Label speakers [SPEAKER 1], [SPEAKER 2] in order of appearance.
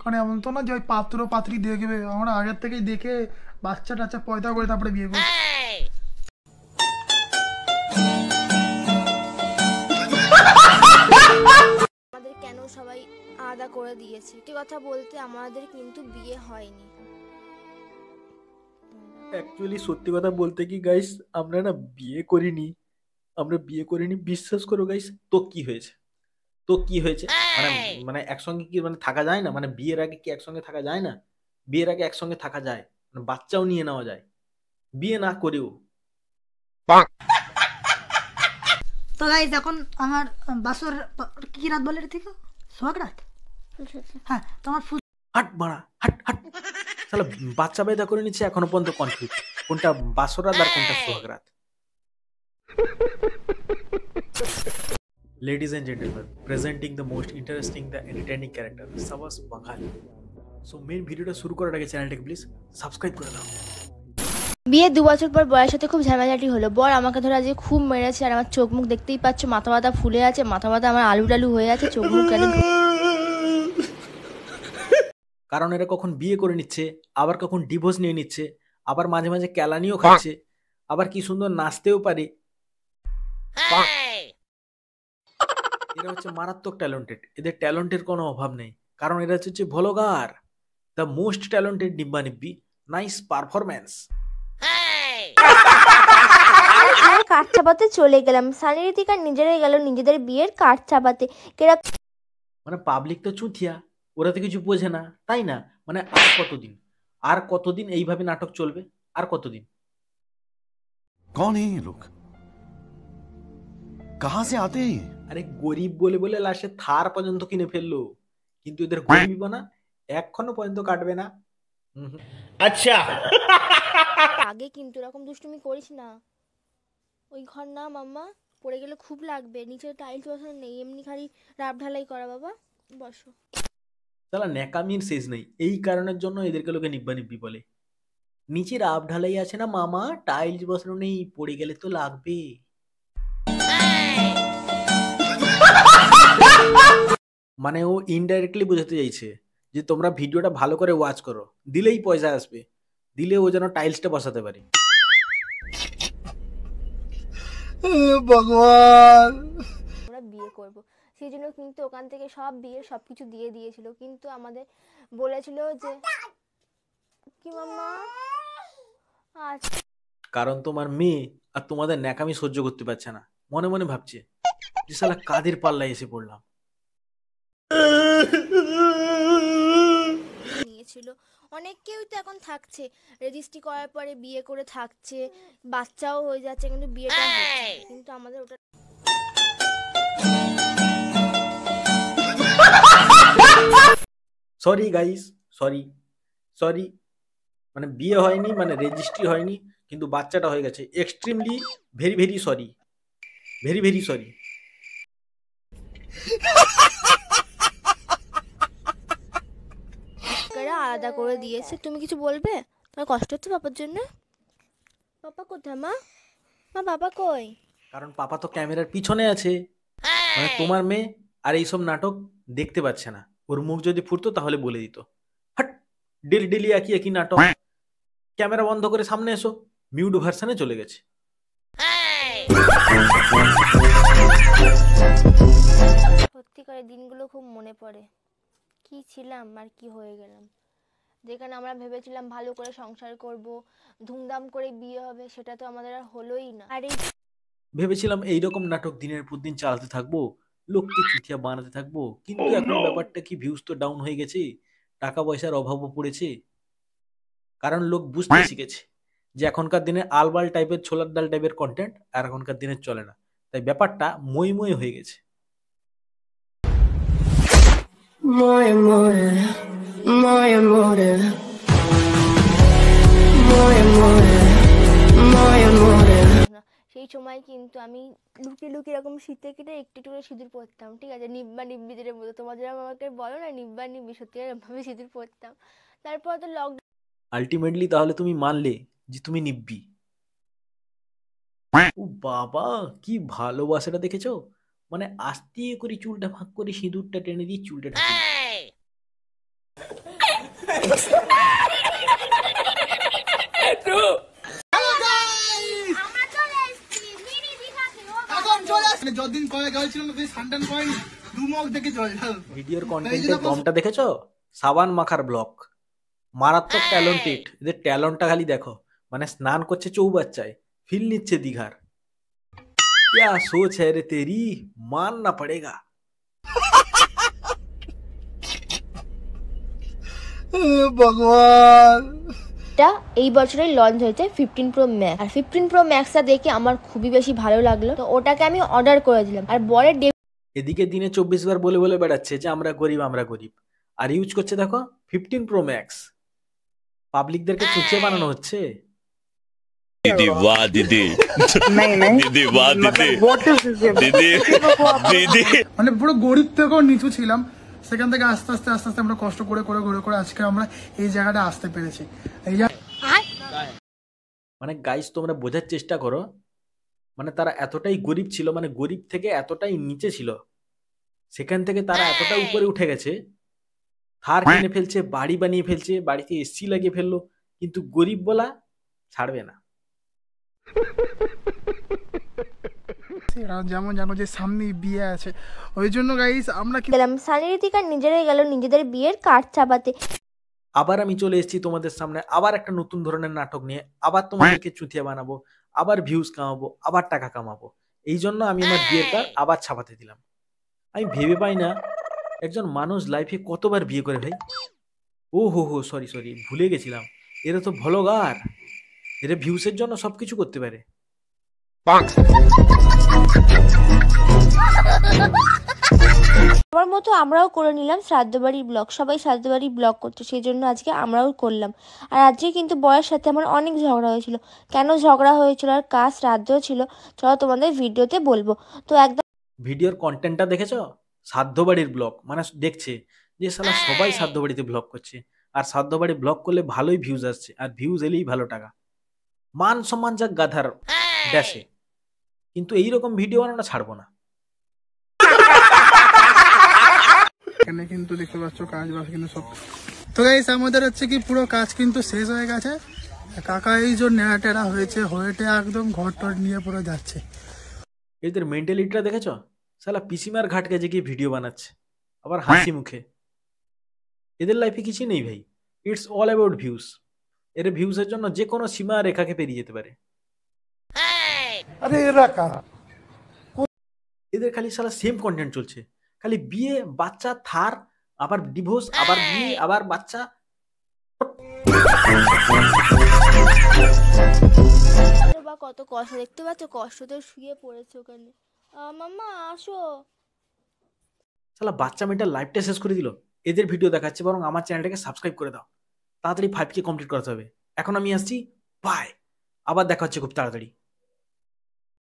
[SPEAKER 1] কারণ এমন তো না যে ওই পাত্র পাত্রী দেখবে, আমরা আগের থেকেই দেখে বাচ্চা টাচ্চা পয়দা করে তারপরে বিয়ে করি।
[SPEAKER 2] আমাদের কেন সবাই আলাদা করে দিয়েছে, একটি কথা বলতে আমাদের কিন্তু বিয়ে হয়নি।
[SPEAKER 3] অ্যাকচুয়ালি সত্যি কথা বলতে কি গাইস, আমরা না বিয়ে করিনি, আমরা বিয়ে করিনি, বিশ্বাস করো গাইস। তো কি হয়েছে, তো কি হয়েছে, মানে মানে একসঙ্গে কি মানে থাকা যায় না? মানে বিয়ের আগে কি একসঙ্গে থাকা যায় না? বিয়ের আগে একসঙ্গে থাকা যায়, মানে বাচ্চাও নিয়ে নেওয়া যায় বিয়ে না করেও।
[SPEAKER 4] তো গাইস এখন আমার বাসর কি রাত বলে ঠিক সোহাগ রাত। হ্যাঁ তোমার
[SPEAKER 3] হাট বাড়া, হাট হাট, তাহলে বাচ্চা বেদা করে নিচ্ছে, এখনো পর্যন্ত কনফিউজ কোনটা বাসরাত আর কোনটা সোহাগ রাত। Ladies and gentlemen, presenting the most interesting, the entertaining character, Savas Bangali. So main ভিডিওটা শুরু করার আগে চ্যানেলটাকে প্লিজ সাবস্ক্রাইব করে দাও।
[SPEAKER 2] বিয়ে 2 বছর পর বরের সাথে খুব ঝামেলাটি হলো। বর আমাকে ধরে আজকে খুব মেরেছে, আর আমার চোখ মুখ দেখতেই পাচ্ছ, মাথা মাথা ফুলে আছে, মাথা মাথা আমার আলু টালু হয়ে আছে, চোখ মুখ কেন।
[SPEAKER 3] কারণ এরা কখন বিয়ে করে নিচ্ছে, আবার কখন ডিভোর্স নিয়ে নিচ্ছে, আবার মাঝে মাঝে ক্যালানিও খাচ্ছে, আবার কি সুন্দর নাচতেও পারে। এরা হচ্ছে মারাত্মক ট্যালেন্টেড, এদের ট্যালেন্টের কোনো অভাব নেই, কারণ এরা হচ্ছে ভ্লগার, দ্য মোস্ট ট্যালেন্টেড নিব্বা নিব্বি, নাইস পারফরম্যান্স।
[SPEAKER 2] কাঠ চাপাতে চলে গেলাম, সানি ঋতিকা নিজেরাই গেল নিজেদের বিয়ের কাঠ চাপাতে।
[SPEAKER 3] মানে পাবলিক তো চুথিয়া, ওরা তো কিছু বোঝে না, তাই না? মানে আর কতদিন, আর কতদিন এইভাবে নাটক চলবে, আর কতদিন?
[SPEAKER 5] कौन है ये लोग, कहां से आते हैं?
[SPEAKER 3] আরে গরিব বলে বলে লাস্টে থার পর্যন্ত কিনে ফেললো, কিন্তু এদের গরিব না এখনো পর্যন্ত কাটবে না।
[SPEAKER 6] আচ্ছা
[SPEAKER 2] আগে কিন্তু এরকম দুষ্টুমি করিস না, ওই ঘর না মাম্মা, পড়ে গেলে খুব লাগবে, নিচে টাইলস বসানো নেই, এমনি খালি রাব ঢালাই করা। বাবা বসো।
[SPEAKER 3] তাহলে ন্যাকামির শেষ নেই, এই কারণের জন্য এদেরকে লোকে নিব্বা নিব্বি বলে। নিচে রাব ঢালাই আছে না মামা, টাইলস বসানো নেই, পড়ে গেলে তো লাগবে। মানে ও ইনডাইরেক্টলি বোঝাতে চাইছে যে তোমরা ভিডিওটা ভালো করে ওয়াচ করো, দিলেই পয়সা আসবে, দিলে ও যেন টাইলসটা বসাতে পারে।
[SPEAKER 1] ভগবান,
[SPEAKER 2] আমরা বিয়ে করব, সেই জন্য কিন্তু ওখান থেকে সব বিয়ের সবকিছু দিয়ে দিয়েছিল, কিন্তু আমাদের বলেছিল যে কি মাম্মা
[SPEAKER 3] কারণ তোমার মেয়ে আর তোমাদের ন্যাকামি সহ্য করতে পারছে না, মনে মনে ভাবছে যে শালা কাদের পাল্লায় এসে পড়লাম।
[SPEAKER 2] নিয়েছিল অনেক, কেউ তো এখন থাকছে, রেজিস্ট্রি করার পরে বিয়ে করে থাকছে, বাচ্চাও হয়ে যাচ্ছে, কিন্তু বিয়েটা হচ্ছে না। কিন্তু আমাদের ওটা
[SPEAKER 3] সরি গাইস, সরি সরি, মানে বিয়ে হয়নি, মানে রেজিস্ট্রি হয়নি, কিন্তু বাচ্চাটা হয়ে গেছে। Extremely very very sorry, very very sorry.
[SPEAKER 2] আলাদা করে দিয়েছে। তুমি কিছু বলবে? তোমার কষ্ট হচ্ছে পাপার জন্য? পাপা কোথায় মা? মা পাপা কই?
[SPEAKER 3] কারণ পাপা তো ক্যামেরার পিছনে আছে, মানে তোমার মেয়ে আর এইসব নাটক দেখতে পাচ্ছে না। ওর মুখ যদি ফুটতো তাহলে বলে দিত, হাট ডেলি ডেলি একই একই নাটক, ক্যামেরা বন্ধ করে সামনে এসো। মিউট ভার্সনে চলে গেছে।
[SPEAKER 2] সত্যিকারের দিনগুলো খুব মনে পড়ে, কি ছিলাম আর কি হয়ে গেলাম। যেখানে আমরা ভেবেছিলাম ভালো করে সংসার করব, ধুমধাম করে বিয়ে হবে, সেটা তো আমাদের আর হলোই না। আর এই
[SPEAKER 3] ভেবেছিলাম এইরকম নাটক দিনের পর দিন চালাতে থাকবো, লোককে চুতিয়া বানাতে থাকবো, কিন্তু এখন ব্যাপারটা কি, ভিউজ তো ডাউন হয়ে গেছে, টাকা পয়সার অভাবও পড়েছে। কারণ লোক বুঝতে শিখেছে যে এখনকার দিনে আলবাল টাইপের, ছোলার ডাল টাইপের কন্টেন্ট আর এখনকার দিনে চলে না, তাই ব্যাপারটা মই মই হয়ে গেছে।
[SPEAKER 2] সেই সময় কিন্তু আমি লুকিয়ে লুকিয়ে এরকম শীতে কেটে একটু একটু করে সিঁদুর পরতাম, ঠিক আছে, নিব্বা নিব্বিদের মতো। তোমার যেরকম আমাকে বলো না নিব্বা নিব্বি, সত্যি এরকমভাবে সিঁদুর পরতাম। তারপর তো
[SPEAKER 3] আলটিমেটলি তাহলে তুমি মানলে যে তুমি নিব্বি। ও বাবা, কি ভালোবাসাটা দেখেছো, মানে আস্তে করে চুলটা ভাগ করে সিঁদুরটা টেনে দিয়ে চুলটা ঢেকে
[SPEAKER 1] যতদিন কলে জল ছিল না সানটান করেনি, দুমক দেখে জল।
[SPEAKER 3] ভিডিওর কন্টেন্টের দমটা দেখেছো? সাবান মাখার ব্লক, মারাত্মক ট্যালেন্টেড। এদের ট্যালেন্টটা খালি দেখো, মানে স্নান করছে চৌবাচ্চায়, ফিল নিচ্ছে দীঘার। क्या सोच है रे तेरी, मानना पड़ेगा।
[SPEAKER 1] ভগবান।
[SPEAKER 2] এটা এই বছরের লঞ্চ হয়েছে 15 প্রো ম্যাক্স। আর 15 প্রো ম্যাক্সটা দেখে আমার খুবই বেশি ভালো লাগলো, তো ওটাকে আমি অর্ডার করে দিলাম। আর বরের
[SPEAKER 3] এদিকে দিনে 24 বার বলে বলে বেড়াচ্ছে যে আমরা গরিব আমরা গরিব, আর ইউজ করছে দেখো 15 প্রো ম্যাক্স। পাবলিকদেরকে চুচে বানানো হচ্ছে।
[SPEAKER 6] दीदी वाह दीदी, दीदी वाह दीदी, दीदी दीदी।
[SPEAKER 1] মানে পুরো গরিব থেকেও নিচু ছিলাম, সেখান থেকে আস্তে আস্তে আস্তে আস্তে আমরা কষ্ট করে করে করে করে আজকে আমরা এই জায়গাটা আসতে পেরেছি। এই
[SPEAKER 3] মানে গাইস তোমরা বোঝার চেষ্টা করো, মানে তারা এতটাই গরিব ছিল, মানে গরিব থেকে এতটাই নিচে ছিল, সেখান থেকে তারা এতটা উপরে উঠে গেছে, থার কিনে ফেলছে, বাড়ি বানিয়ে ফেলছে, বাড়িতে এসি লাগিয়ে ফেললো, কিন্তু গরিব বলা ছাড়বে না।
[SPEAKER 1] যেমন জানো যে সামনে বিয়ে আছে, ওই জন্য গাইস আমরা কি
[SPEAKER 2] গেলাম সানি ঋতিকা নিজেরাই গেল নিজেদের বিয়ের কার্ড চাপাতে।
[SPEAKER 3] আবার আমি চলে এসেছি তোমাদের সামনে আবার একটা নতুন ধরনের নাটক নিয়ে। আবার তোমাদেরকে চুতিয়া বানাবো, আবার ভিউজ কামাবো, আবার টাকা কামাবো। এই জন্য আমি আমার বিয়ের কার্ড আবার ছাপাতে দিলাম। আমি ভেবে পাই না একজন মানুষ লাইফে কতবার বিয়ে করে ভাই। ও হো সরি ভুলে গেছিলাম, এরা তো ভ্লগার, এরা ভিউসের জন্য সবকিছু করতে পারে।
[SPEAKER 2] আমার মতো আমরাও করে নিলাম শ্রাদ্ধ বাড়ির ব্লগ। সবাই শ্রাদ্ধ বাড়ির ব্লগ করতো, সেই জন্য আজকে আমরাও করলাম। আর আজকে কিন্তু বরের সাথে আমার অনেক ঝগড়া হয়েছিল। কেন ঝগড়া হয়েছিল আর কার শ্রাদ্ধ ছিল চলো তোমাদের ভিডিওতে বলবো। তো একদম
[SPEAKER 3] ভিডিওর কন্টেন্টটা দেখেছো? শ্রাদ্ধ বাড়ির ব্লগ, মানে দেখছে যে শালা সবাই শ্রাদ্ধ বাড়িতে ব্লগ করছে, আর শ্রাদ্ধ বাড়ি ব্লগ করলে ভালোই ভিউজ আসছে, আর ভিউজ এলেই ভালো টাকা, মান সম্মান যাক গাধার ড্যাশে। কিন্তু এইরকম ভিডিও বানানো ছাড়বো না।
[SPEAKER 1] এখানে কিন্তু দেখতে পাচ্ছ কাজ বাজ কিন্তু সব। তো গাইস আমাদের হচ্ছে কি পুরো কাজ কিন্তু শেষ হয়ে গেছে। কাকা এই যে নেড়া টেড়া হয়েছে, হয়েটে একদম ঘর টর নিয়ে পুরো যাচ্ছে।
[SPEAKER 3] এদের মেন্টালিটিটা দেখেছো? শালা পিসিমার ঘাট গেছে গিয়ে ভিডিও বানাচ্ছে, আবার হাসি মুখে। এদের লাইফে কিছু নেই ভাই, ইটস অল অ্যাবাউট ভিউজ। এর ভিউজের জন্য যে কোনো সীমা রেখাকে পেরিয়ে যেতে পারে। এদের খালি শালা সেম কন্টেন্ট চলছে, খালি বিয়ে, বাচ্চা, থার, আবার ডিভোর্স, আবার বিয়ে, আবার বাচ্চা।
[SPEAKER 2] বা কত কষ্ট দেখতে পাচ্ছ, কষ্ট তো শুয়ে পড়েছে ওখানে। মাম্মা আসো।
[SPEAKER 3] শালা বাচ্চা মেয়েটা লাইভটা শেষ করে দিল। এদের ভিডিও দেখাচ্ছে, বরং আমার চ্যানেলটাকে সাবস্ক্রাইব করে দাও। তাড়াতাড়ি 5K কমপ্লিট করতে হবে। এখন আমি আসছি, বাই। আবার দেখা হচ্ছে খুব তাড়াতাড়ি।